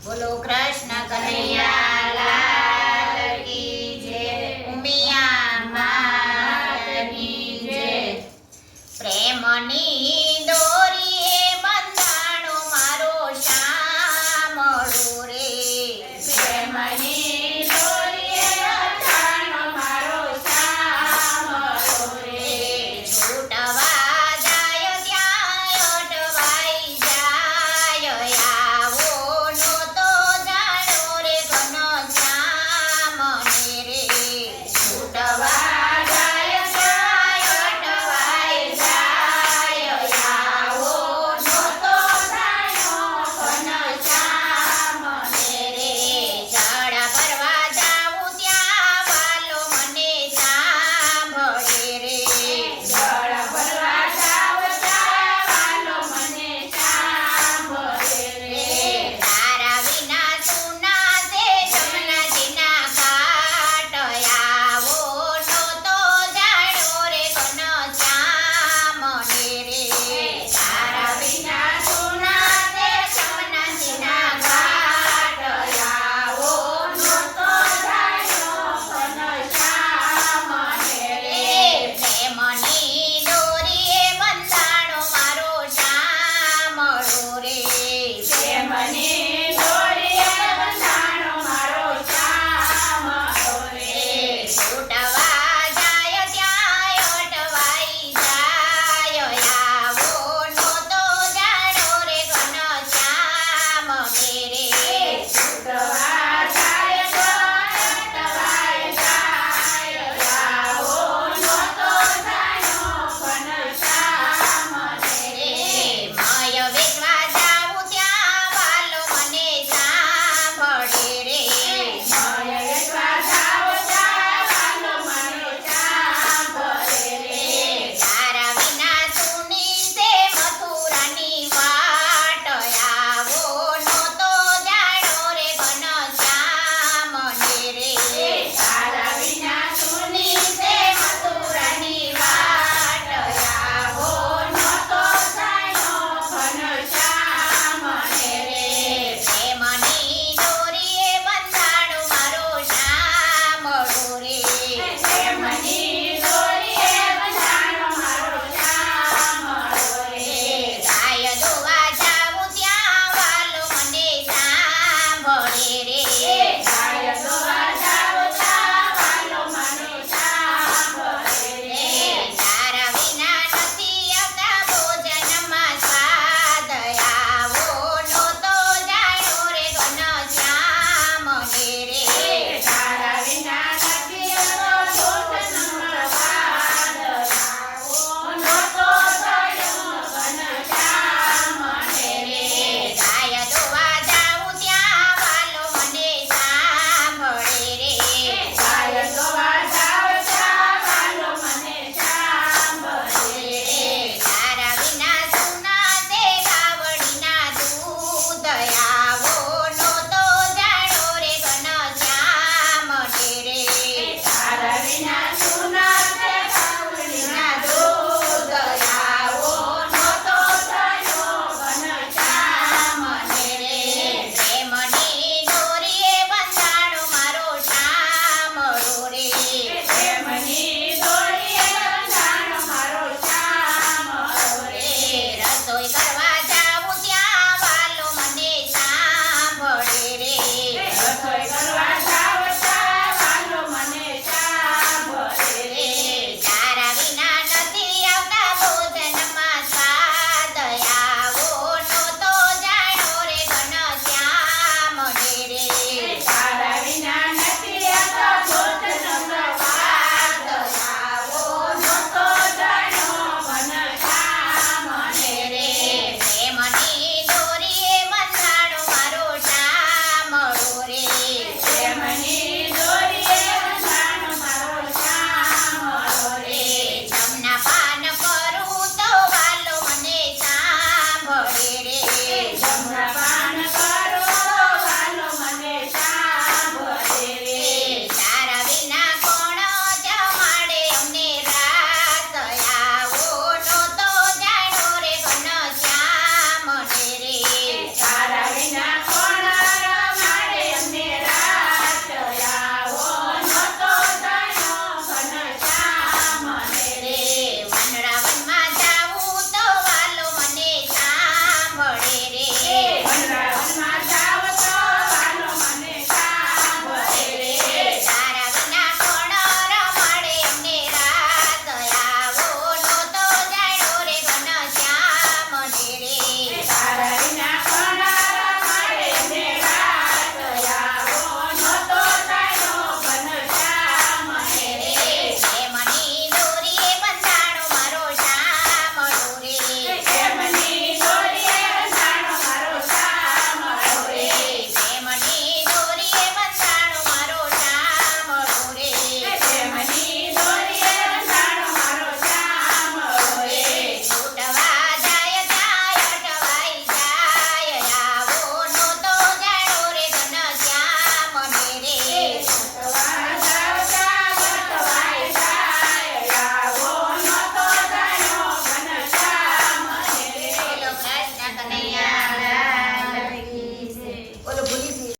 બોલો કૃષ્ણ કનૈયા લાલ કી જય, ઉમિયા માતની જય. પ્રેમની દોરીએ બંધાણો મારો શામળો રે. પ્રેમની દોરીએ બંધાણો મારો શામળો રે. છૂટવા જાય ત્યાં અટવાઈ જાય, આવો નહોતો જાણ્યો રે ઘનશ્યામ ને રે. છૂટવા જાય ત્યાં અટવાઈ જાય, આવો નહોતો જાણ્યો ઘનશ્યામ ને રે. જળ ભરવા જાઉં ત્યાં વાલો મને સાંભળે રે. જળ ભરવા જાવ જાવાનો મને સાંભળે રે. તારા વિના સુના છે જમનાજીના ઘાટ, આવો નહોતો જાણ્યો રે ઘનશ્યામ ને રે. તારા વિના સુના તે જમનાજીના ઘાટ, આવો નહોતો જાણ્યો ઘનશ્યામ ને રે. પ્રેમની દોરીએ બંધાણો મારો શામળો રે. પ્રેમની દોરીએ બંધાણો મારો શામળો રે. છૂટવા જાય ત્યાં અટવાઈ જાય, આવો નહોતો જાણ્યો રે ઘનશ્યામ ને